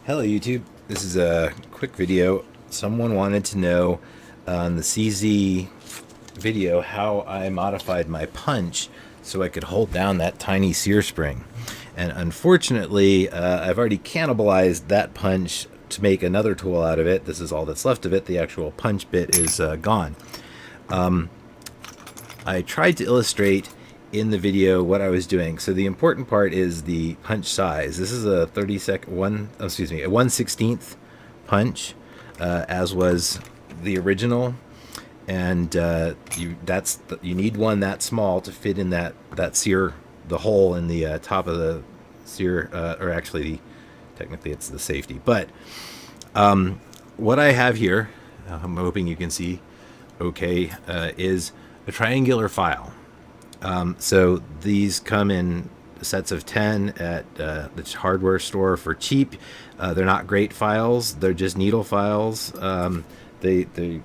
Hello YouTube, this is a quick video. Someone wanted to know on the CZ video how I modified my punch so I could hold down that tiny sear spring. And unfortunately, I've already cannibalized that punch to make another tool out of it. This is all that's left of it. The actual punch bit is gone. I tried to illustrate in the video what I was doing. So the important part is the punch size. This is a 1/16th punch, as was the original, and you need one that small to fit in that sear, the hole in the top of the sear, or actually, technically it's the safety. But what I have here, I'm hoping you can see, okay, is a triangular file. So these come in sets of 10 at the hardware store for cheap. They're not great files. They're just needle files. They you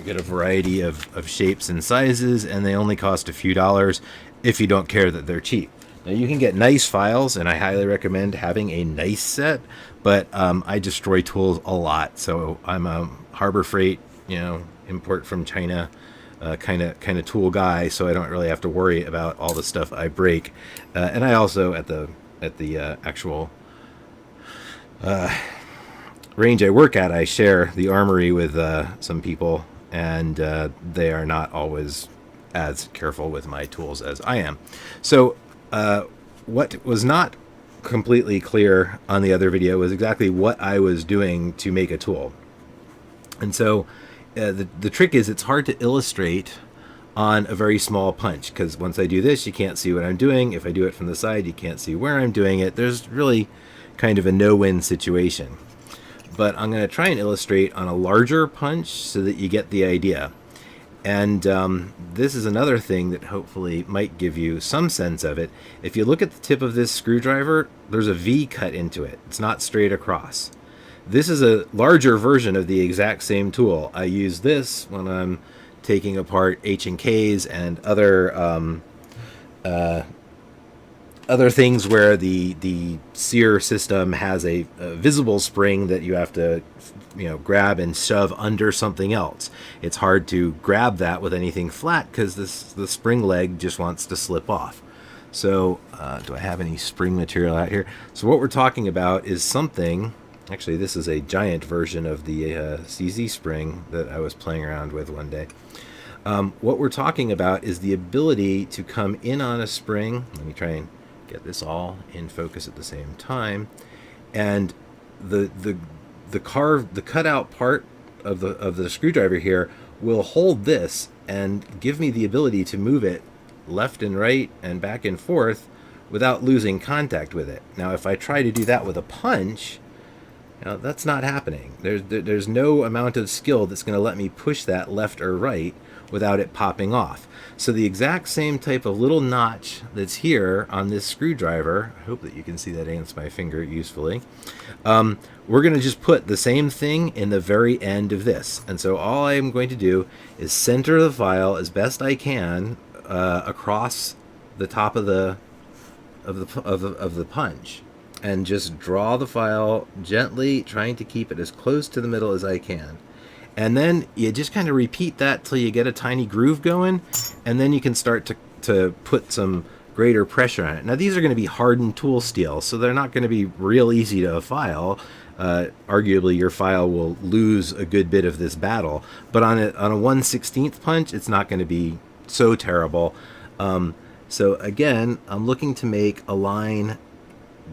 get a variety of shapes and sizes, and they only cost a few dollars if you don't care that they're cheap. Now you can get nice files, and I highly recommend having a nice set, but I destroy tools a lot. So I'm a Harbor Freight, import from China kind of tool guy, so I don't really have to worry about all the stuff I break. And I also at the actual range I work at, I share the armory with some people, and they are not always as careful with my tools as I am. So what was not completely clear on the other video was exactly what I was doing to make a tool. And so the trick is it's hard to illustrate on a very small punch, because once I do this, you can't see what I'm doing. If I do it from the side, you can't see where I'm doing it. There's really kind of a no-win situation. But I'm going to try and illustrate on a larger punch so that you get the idea. And this is another thing that hopefully might give you some sense of it. If you look at the tip of this screwdriver, there's a V cut into it. It's not straight across. This is a larger version of the exact same tool. I use this when I'm taking apart H&Ks and other things where the sear system has a visible spring that you have to grab and shove under something else. It's hard to grab that with anything flat because the spring leg just wants to slip off. So do I have any spring material out here? So what we're talking about is something. Actually, this is a giant version of the CZ spring that I was playing around with one day. What we're talking about is the ability to come in on a spring. Let me try and get this all in focus at the same time. And the cutout part of the screwdriver here will hold this and give me the ability to move it left and right and back and forth without losing contact with it. Now, if I try to do that with a punch, that's not happening. There's no amount of skill that's going to let me push that left or right without it popping off. So the exact same type of little notch that's here on this screwdriver, I hope that you can see that against my finger usefully, we're going to just put the same thing in the very end of this. And so all I'm going to do is center the file as best I can across the top of the punch, and just draw the file gently, trying to keep it as close to the middle as I can. And then you just kind of repeat that till you get a tiny groove going, and then you can start to put some greater pressure on it. Now, these are going to be hardened tool steel, so they're not going to be real easy to file. Arguably, your file will lose a good bit of this battle. But on a 1/16th punch, it's not going to be so terrible. So again, I'm looking to make a line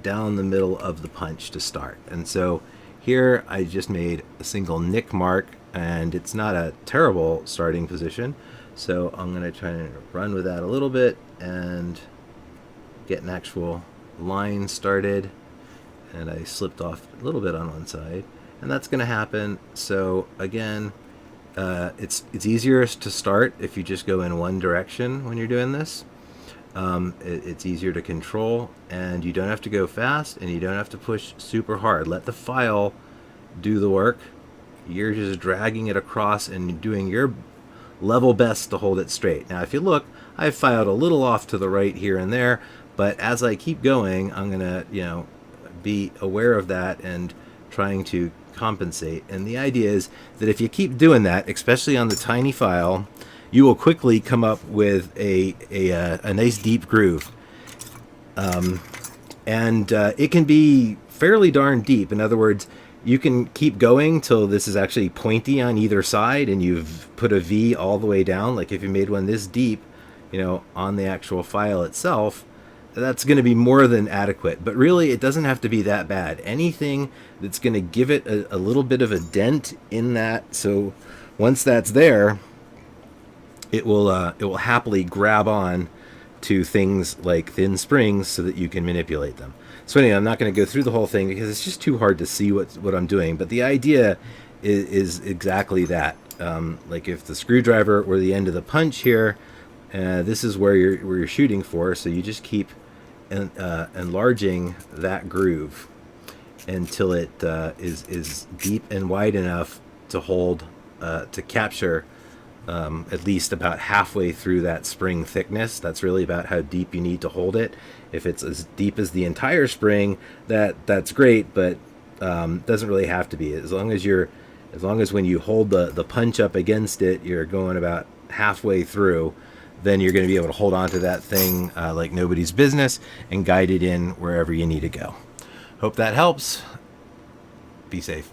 down the middle of the punch to start. And so here I just made a single nick mark, and it's not a terrible starting position. So I'm going to try and run with that a little bit and get an actual line started. And I slipped off a little bit on one side, and that's going to happen. So again, it's easier to start if you just go in one direction when you're doing this. It's easier to control, and you don't have to go fast, and you don't have to push super hard. Let the file do the work. You're just dragging it across and doing your level best to hold it straight. Now, if you look, I've filed a little off to the right here and there, but as I keep going, I'm gonna be aware of that and trying to compensate. And the idea is that if you keep doing that, especially on the tiny file, you will quickly come up with a nice deep groove. And it can be fairly darn deep. In other words, you can keep going till this is actually pointy on either side and you've put a V all the way down. Like if you made one this deep, on the actual file itself, that's going to be more than adequate. But really, it doesn't have to be that bad. Anything that's going to give it a little bit of a dent in that, so once that's there, it will happily grab on to things like thin springs so that you can manipulate them. So anyway, I'm not going to go through the whole thing because it's just too hard to see what I'm doing. But the idea is exactly that. Like if the screwdriver were the end of the punch here, this is where you're shooting for. So you just keep enlarging that groove until it is deep and wide enough to hold, to capture at least about halfway through that spring thickness. That's really about how deep you need to hold it. If it's as deep as the entire spring, that's great, but doesn't really have to be. As long as when you hold the punch up against it, you're going about halfway through, then you're going to be able to hold on to that thing like nobody's business and guide it in wherever you need to go. Hope that helps. Be safe.